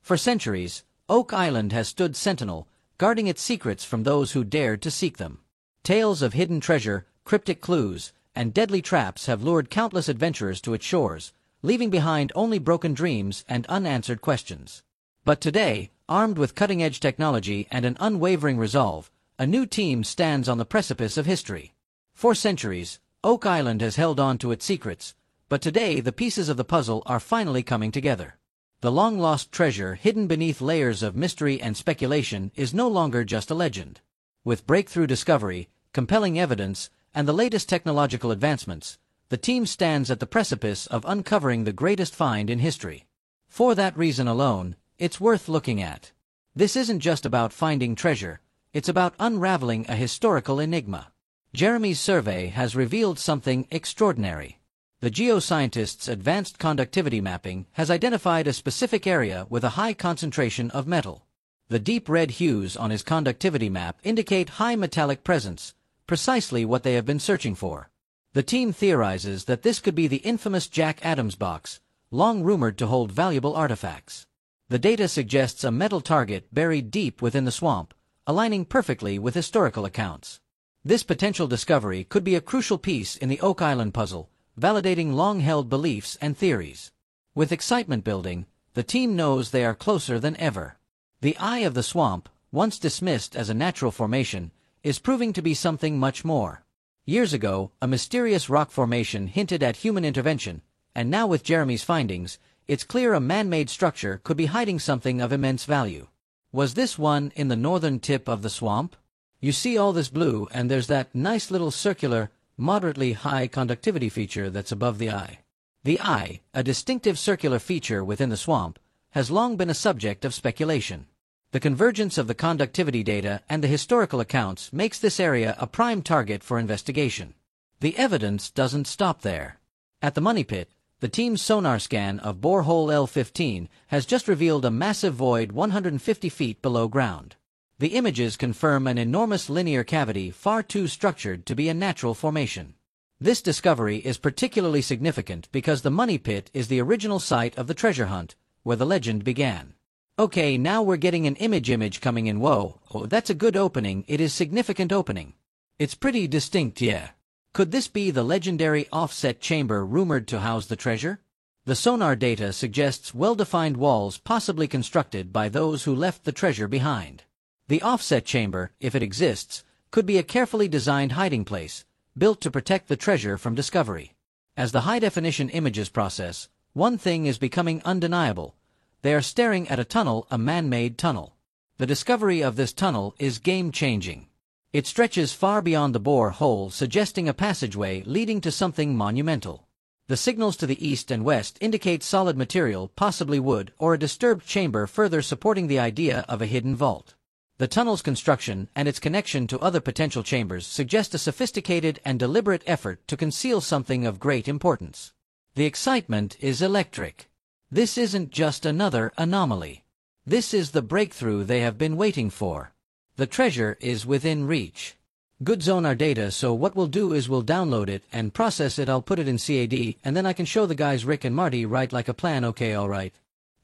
For centuries, Oak Island has stood sentinel, guarding its secrets from those who dared to seek them. Tales of hidden treasure, cryptic clues, and deadly traps have lured countless adventurers to its shores, leaving behind only broken dreams and unanswered questions. But today, armed with cutting-edge technology and an unwavering resolve, a new team stands on the precipice of history. For centuries, Oak Island has held on to its secrets, but today the pieces of the puzzle are finally coming together. The long-lost treasure hidden beneath layers of mystery and speculation is no longer just a legend. With breakthrough discovery, compelling evidence, and the latest technological advancements, the team stands at the precipice of uncovering the greatest find in history. For that reason alone, it's worth looking at. This isn't just about finding treasure, it's about unraveling a historical enigma. Jeremy's survey has revealed something extraordinary. The geoscientist's advanced conductivity mapping has identified a specific area with a high concentration of metal. The deep red hues on his conductivity map indicate high metallic presence, precisely what they have been searching for. The team theorizes that this could be the infamous Jack Adams box, long rumored to hold valuable artifacts. The data suggests a metal target buried deep within the swamp, aligning perfectly with historical accounts. This potential discovery could be a crucial piece in the Oak Island puzzle, validating long-held beliefs and theories. With excitement building, the team knows they are closer than ever. The Eye of the Swamp, once dismissed as a natural formation, is proving to be something much more. Years ago, a mysterious rock formation hinted at human intervention, and now with Jeremy's findings, it's clear a man-made structure could be hiding something of immense value. Was this one in the northern tip of the swamp? You see all this blue, and there's that nice little circular, moderately high conductivity feature that's above the eye. The eye, a distinctive circular feature within the swamp, has long been a subject of speculation. The convergence of the conductivity data and the historical accounts makes this area a prime target for investigation. The evidence doesn't stop there. At the Money Pit, the team's sonar scan of borehole L15 has just revealed a massive void 150 feet below ground. The images confirm an enormous linear cavity far too structured to be a natural formation. This discovery is particularly significant because the Money Pit is the original site of the treasure hunt, where the legend began. Okay, now we're getting an image coming in. Whoa, oh, that's a good opening. It is significant opening. It's pretty distinct, yeah. Could this be the legendary offset chamber rumored to house the treasure? The sonar data suggests well-defined walls possibly constructed by those who left the treasure behind. The offset chamber, if it exists, could be a carefully designed hiding place, built to protect the treasure from discovery. As the high-definition images process, one thing is becoming undeniable. They are staring at a tunnel, a man-made tunnel. The discovery of this tunnel is game-changing. It stretches far beyond the bore hole, suggesting a passageway leading to something monumental. The signals to the east and west indicate solid material, possibly wood, or a disturbed chamber, further supporting the idea of a hidden vault. The tunnel's construction and its connection to other potential chambers suggest a sophisticated and deliberate effort to conceal something of great importance. The excitement is electric. This isn't just another anomaly. This is the breakthrough they have been waiting for. The treasure is within reach. Good sonar data, so what we'll do is we'll download it and process it. I'll put it in CAD, and then I can show the guys Rick and Marty right like a plan. Okay, alright.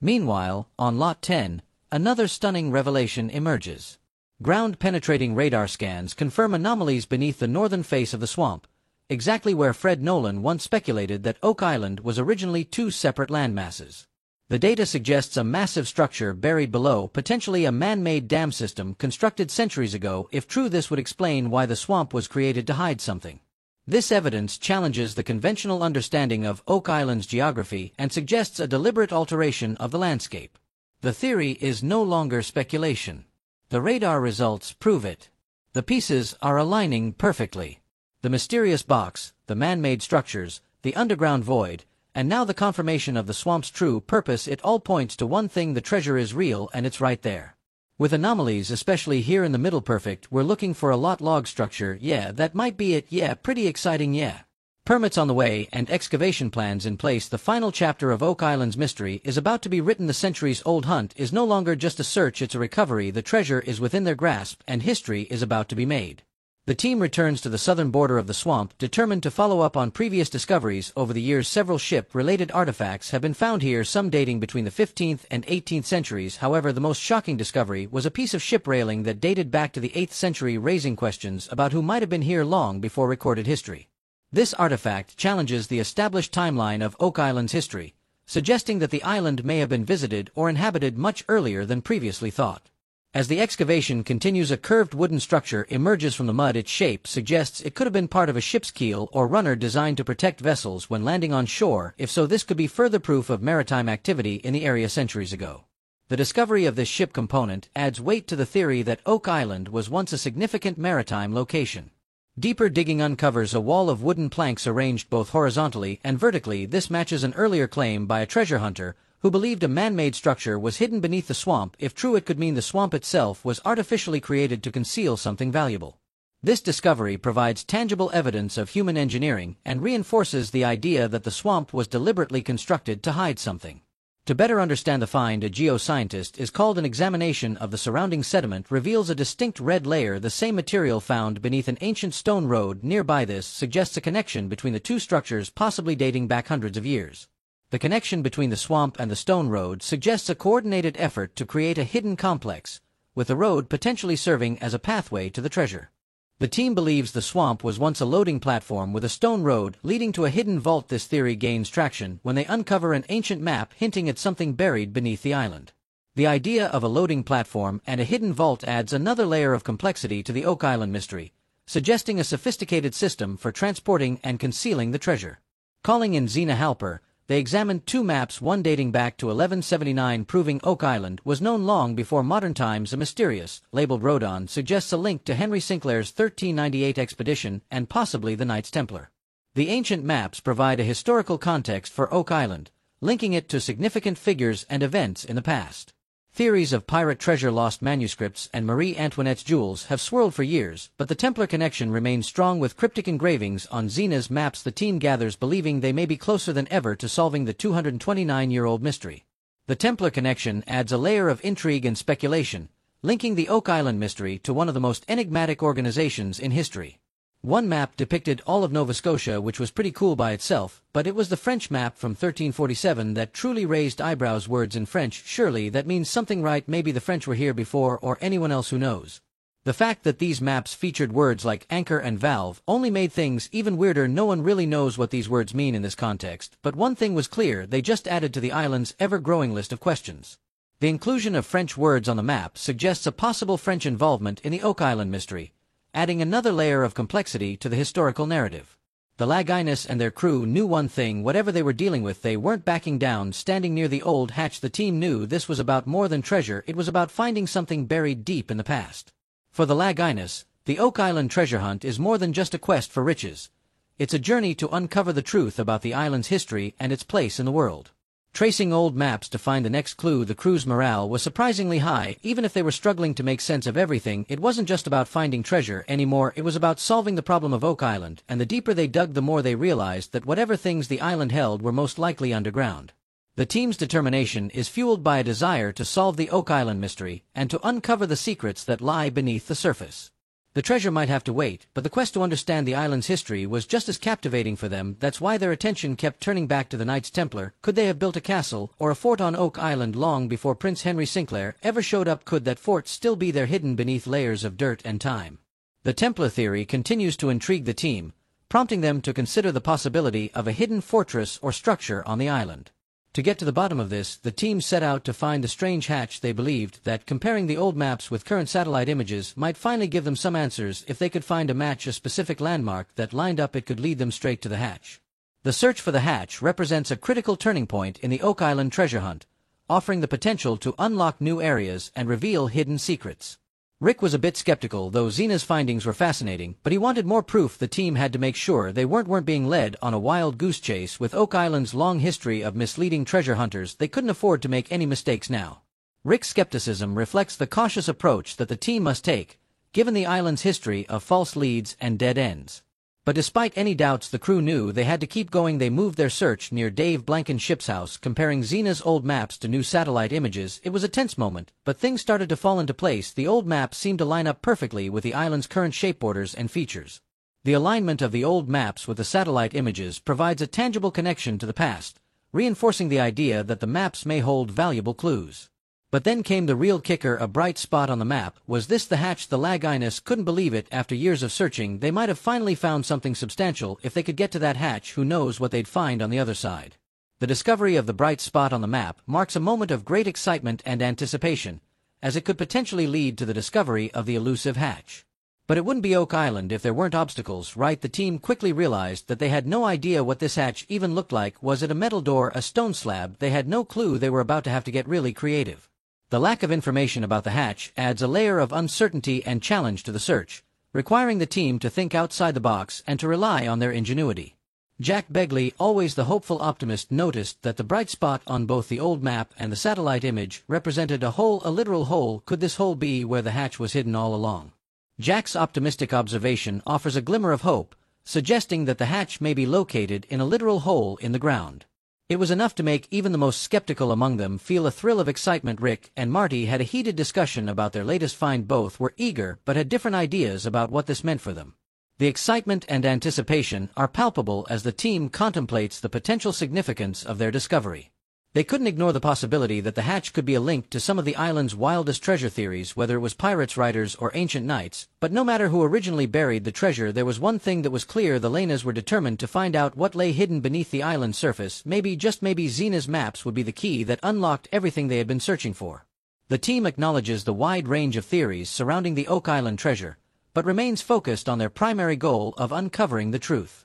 Meanwhile, on Lot 10, another stunning revelation emerges. Ground-penetrating radar scans confirm anomalies beneath the northern face of the swamp, exactly where Fred Nolan once speculated that Oak Island was originally two separate landmasses. The data suggests a massive structure buried below, potentially a man-made dam system constructed centuries ago. If true, this would explain why the swamp was created to hide something. This evidence challenges the conventional understanding of Oak Island's geography and suggests a deliberate alteration of the landscape. The theory is no longer speculation. The radar results prove it. The pieces are aligning perfectly. The mysterious box, the man-made structures, the underground void, and now the confirmation of the swamp's true purpose. It all points to one thing: the treasure is real and it's right there. With anomalies, especially here in the middle, perfect. We're looking for a lot log structure. Yeah, that might be it. Yeah, pretty exciting. Yeah. Permits on the way and excavation plans in place. The final chapter of Oak Island's mystery is about to be written. The centuries-old hunt is no longer just a search, it's a recovery. The treasure is within their grasp and history is about to be made. The team returns to the southern border of the swamp, determined to follow up on previous discoveries. Over the years, several ship-related artifacts have been found here, some dating between the 15th and 18th centuries. However, the most shocking discovery was a piece of ship railing that dated back to the 8th century, raising questions about who might have been here long before recorded history. This artifact challenges the established timeline of Oak Island's history, suggesting that the island may have been visited or inhabited much earlier than previously thought. As the excavation continues, a curved wooden structure emerges from the mud. Its shape suggests it could have been part of a ship's keel or runner designed to protect vessels when landing on shore. If so, this could be further proof of maritime activity in the area centuries ago. The discovery of this ship component adds weight to the theory that Oak Island was once a significant maritime location. Deeper digging uncovers a wall of wooden planks arranged both horizontally and vertically. This matches an earlier claim by a treasure hunter who believed a man-made structure was hidden beneath the swamp. If true, it could mean the swamp itself was artificially created to conceal something valuable. This discovery provides tangible evidence of human engineering and reinforces the idea that the swamp was deliberately constructed to hide something. To better understand the find, a geoscientist is called. An examination of the surrounding sediment reveals a distinct red layer, the same material found beneath an ancient stone road nearby. This suggests a connection between the two structures, possibly dating back hundreds of years. The connection between the swamp and the stone road suggests a coordinated effort to create a hidden complex, with the road potentially serving as a pathway to the treasure. The team believes the swamp was once a loading platform with a stone road leading to a hidden vault. This theory gains traction when they uncover an ancient map hinting at something buried beneath the island. The idea of a loading platform and a hidden vault adds another layer of complexity to the Oak Island mystery, suggesting a sophisticated system for transporting and concealing the treasure. Calling in Zena Halper, they examined two maps, one dating back to 1179, proving Oak Island was known long before modern times. A mysterious, labeled Rodon, suggests a link to Henry Sinclair's 1398 expedition and possibly the Knights Templar. The ancient maps provide a historical context for Oak Island, linking it to significant figures and events in the past. Theories of pirate treasure, lost manuscripts, and Marie Antoinette's jewels have swirled for years, but the Templar connection remains strong. With cryptic engravings on Zena's maps, the team gathers, believing they may be closer than ever to solving the 229-year-old mystery. The Templar connection adds a layer of intrigue and speculation, linking the Oak Island mystery to one of the most enigmatic organizations in history. One map depicted all of Nova Scotia, which was pretty cool by itself, but it was the French map from 1347 that truly raised eyebrows. Words in French, surely that means something, right? Maybe the French were here before, or anyone else, who knows. The fact that these maps featured words like anchor and valve only made things even weirder. No one really knows what these words mean in this context, but one thing was clear: they just added to the island's ever-growing list of questions. The inclusion of French words on the map suggests a possible French involvement in the Oak Island mystery, adding another layer of complexity to the historical narrative. The Lagunas and their crew knew one thing: whatever they were dealing with, they weren't backing down. Standing near the old hatch, the team knew this was about more than treasure. It was about finding something buried deep in the past. For the Lagunas, the Oak Island treasure hunt is more than just a quest for riches. It's a journey to uncover the truth about the island's history and its place in the world. Tracing old maps to find the next clue, the crew's morale was surprisingly high. Even if they were struggling to make sense of everything, it wasn't just about finding treasure anymore. It was about solving the problem of Oak Island, and the deeper they dug, the more they realized that whatever things the island held were most likely underground. The team's determination is fueled by a desire to solve the Oak Island mystery and to uncover the secrets that lie beneath the surface. The treasure might have to wait, but the quest to understand the island's history was just as captivating for them. That's why their attention kept turning back to the Knights Templar. Could they have built a castle or a fort on Oak Island long before Prince Henry Sinclair ever showed up? Could that fort still be there, hidden beneath layers of dirt and time? The Templar theory continues to intrigue the team, prompting them to consider the possibility of a hidden fortress or structure on the island. To get to the bottom of this, the team set out to find the strange hatch. They believed that comparing the old maps with current satellite images might finally give them some answers. If they could find a match, a specific landmark that lined up, it could lead them straight to the hatch. The search for the hatch represents a critical turning point in the Oak Island treasure hunt, offering the potential to unlock new areas and reveal hidden secrets. Rick was a bit skeptical, though Zena's findings were fascinating, but he wanted more proof. The team had to make sure they weren't being led on a wild goose chase. With Oak Island's long history of misleading treasure hunters, they couldn't afford to make any mistakes now. Rick's skepticism reflects the cautious approach that the team must take, given the island's history of false leads and dead ends. But despite any doubts the crew knew they had to keep going. They moved their search near Dave Blanken's ship's house, comparing Zena's old maps to new satellite images. It was a tense moment, but things started to fall into place. The old maps seemed to line up perfectly with the island's current shape, borders, and features. The alignment of the old maps with the satellite images provides a tangible connection to the past, reinforcing the idea that the maps may hold valuable clues. But then came the real kicker, a bright spot on the map. Was this the hatch? The Lagunas couldn't believe it. After years of searching, they might have finally found something substantial. If they could get to that hatch, who knows what they'd find on the other side. The discovery of the bright spot on the map marks a moment of great excitement and anticipation, as it could potentially lead to the discovery of the elusive hatch. But it wouldn't be Oak Island if there weren't obstacles, right? The team quickly realized that they had no idea what this hatch even looked like. Was it a metal door, a stone slab? They had no clue. They were about to have to get really creative. The lack of information about the hatch adds a layer of uncertainty and challenge to the search, requiring the team to think outside the box and to rely on their ingenuity. Jack Begley, always the hopeful optimist, noticed that the bright spot on both the old map and the satellite image represented a hole, a literal hole. Could this hole be where the hatch was hidden all along? Jack's optimistic observation offers a glimmer of hope, suggesting that the hatch may be located in a literal hole in the ground. It was enough to make even the most skeptical among them feel a thrill of excitement. Rick and Marty had a heated discussion about their latest find. Both were eager but had different ideas about what this meant for them. The excitement and anticipation are palpable as the team contemplates the potential significance of their discovery. They couldn't ignore the possibility that the hatch could be a link to some of the island's wildest treasure theories, whether it was pirates, raiders, or ancient knights. But no matter who originally buried the treasure, there was one thing that was clear: the Lagunas were determined to find out what lay hidden beneath the island's surface. Maybe, just maybe, Zena's maps would be the key that unlocked everything they had been searching for. The team acknowledges the wide range of theories surrounding the Oak Island treasure, but remains focused on their primary goal of uncovering the truth.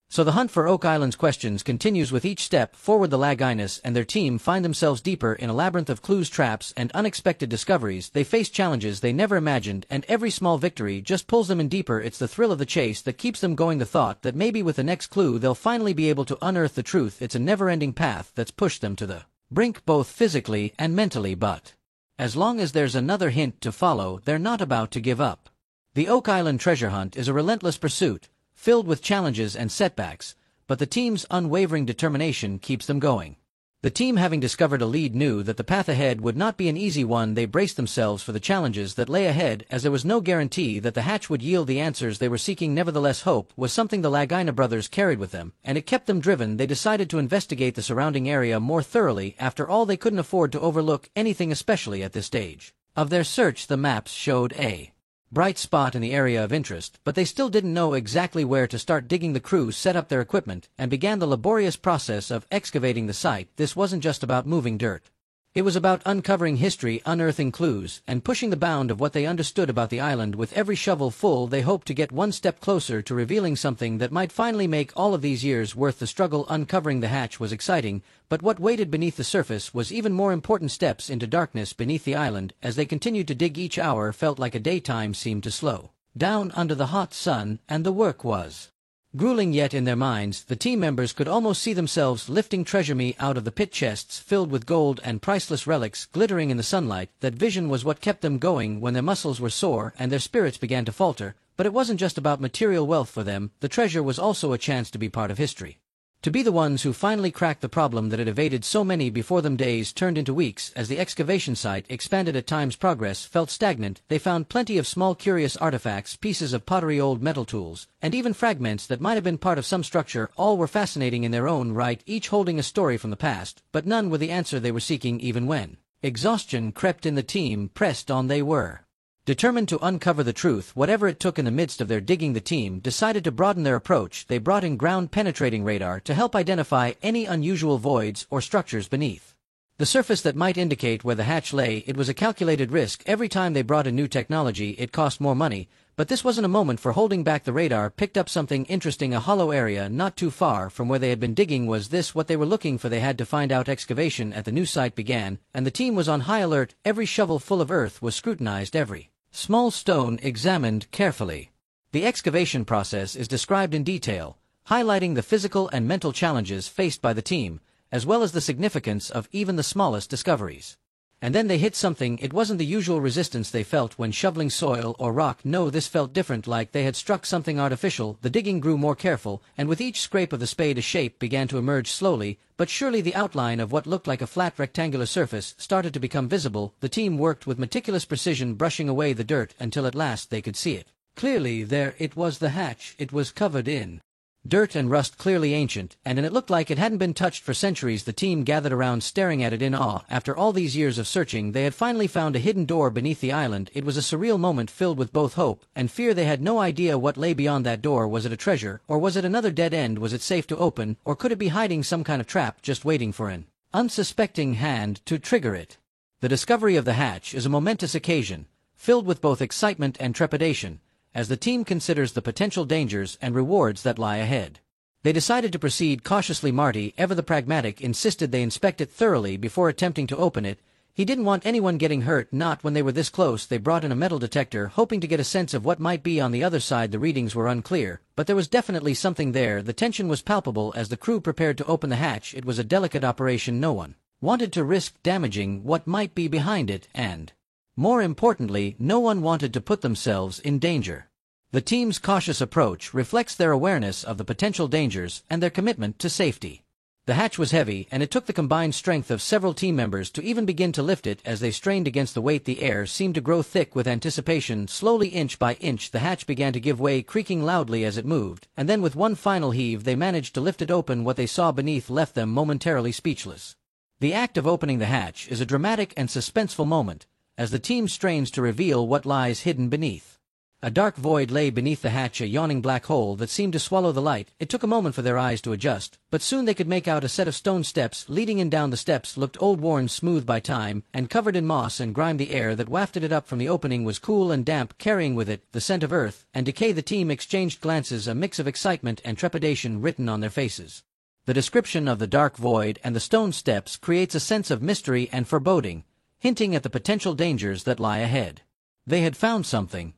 So the hunt for Oak Island's questions continues. With each step forward, the Lagunas and their team find themselves deeper in a labyrinth of clues, traps, and unexpected discoveries. They face challenges they never imagined, and every small victory just pulls them in deeper. It's the thrill of the chase that keeps them going, the thought that maybe with the next clue they'll finally be able to unearth the truth. It's a never-ending path that's pushed them to the brink both physically and mentally, but as long as there's another hint to follow, they're not about to give up. The Oak Island treasure hunt is a relentless pursuit, filled with challenges and setbacks, but the team's unwavering determination keeps them going. The team, having discovered a lead, knew that the path ahead would not be an easy one. They braced themselves for the challenges that lay ahead, as there was no guarantee that the hatch would yield the answers they were seeking. Nevertheless, hope was something the Laguna brothers carried with them, and it kept them driven. They decided to investigate the surrounding area more thoroughly. After all, they couldn't afford to overlook anything, especially at this stage of their search. The maps showed a bright spot in the area of interest, but they still didn't know exactly where to start digging. The crew set up their equipment and began the laborious process of excavating the site. This wasn't just about moving dirt. It was about uncovering history, unearthing clues, and pushing the bound of what they understood about the island. With every shovel full, they hoped to get one step closer to revealing something that might finally make all of these years worth the struggle. Uncovering the hatch was exciting, but what waited beneath the surface was even more important: steps into darkness beneath the island. As they continued to dig, each hour felt like a day. Time seemed to slow down under the hot sun, and the work was grueling. Yet in their minds, the team members could almost see themselves lifting treasure out of the pit, chests filled with gold and priceless relics glittering in the sunlight. That vision was what kept them going when their muscles were sore and their spirits began to falter. But it wasn't just about material wealth for them. The treasure was also a chance to be part of history, to be the ones who finally cracked the problem that had evaded so many before them. Days turned into weeks as the excavation site expanded. At times progress felt stagnant. They found plenty of small curious artifacts, pieces of pottery, old metal tools, and even fragments that might have been part of some structure. All were fascinating in their own right, each holding a story from the past, but none were the answer they were seeking. Even when exhaustion crept in, the team pressed on. They were determined to uncover the truth, whatever it took. In the midst of their digging, the team decided to broaden their approach. They brought in ground-penetrating radar to help identify any unusual voids or structures beneath the surface that might indicate where the hatch lay. It was a calculated risk. Every time they brought in new technology, it cost more money, but this wasn't a moment for holding back. The radar picked up something interesting, a hollow area not too far from where they had been digging. Was this what they were looking for? They had to find out. Excavation at the new site began, and the team was on high alert. Every shovel full of earth was scrutinized, every small stone examined carefully. The excavation process is described in detail, highlighting the physical and mental challenges faced by the team, as well as the significance of even the smallest discoveries. And then they hit something. It wasn't the usual resistance they felt when shoveling soil or rock. No, this felt different, like they had struck something artificial. The digging grew more careful, and with each scrape of the spade a shape began to emerge slowly, but surely. The outline of what looked like a flat rectangular surface started to become visible. The team worked with meticulous precision, brushing away the dirt until at last they could see it. Clearly there it was, the hatch. It was covered in dirt and rust, clearly ancient, and it looked like it hadn't been touched for centuries. The team gathered around, staring at it in awe. After all these years of searching, they had finally found a hidden door beneath the island. It was a surreal moment filled with both hope and fear. They had no idea what lay beyond that door. Was it a treasure, or was it another dead end? Was it safe to open, or could it be hiding some kind of trap, just waiting for an unsuspecting hand to trigger it? The discovery of the hatch is a momentous occasion, filled with both excitement and trepidation, as the team considers the potential dangers and rewards that lie ahead. They decided to proceed cautiously. Marty, ever the pragmatic, insisted they inspect it thoroughly before attempting to open it. He didn't want anyone getting hurt, not when they were this close. They brought in a metal detector, hoping to get a sense of what might be on the other side. The readings were unclear, but there was definitely something there. The tension was palpable as the crew prepared to open the hatch. It was a delicate operation. No one wanted to risk damaging what might be behind it, and, more importantly, no one wanted to put themselves in danger. The team's cautious approach reflects their awareness of the potential dangers and their commitment to safety. The hatch was heavy, and it took the combined strength of several team members to even begin to lift it. As they strained against the weight, the air seemed to grow thick with anticipation. Slowly, inch by inch, the hatch began to give way, creaking loudly as it moved, and then with one final heave they managed to lift it open. What they saw beneath left them momentarily speechless. The act of opening the hatch is a dramatic and suspenseful moment, as the team strains to reveal what lies hidden beneath. A dark void lay beneath the hatch, a yawning black hole that seemed to swallow the light. It took a moment for their eyes to adjust, but soon they could make out a set of stone steps leading in. Down the steps looked old, worn, smooth by time, and covered in moss and grime. The air that wafted it up from the opening was cool and damp, carrying with it the scent of earth and decay. The team exchanged glances, a mix of excitement and trepidation written on their faces. The description of the dark void and the stone steps creates a sense of mystery and foreboding, hinting at the potential dangers that lie ahead. They had found something.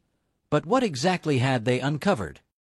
But what exactly had they uncovered?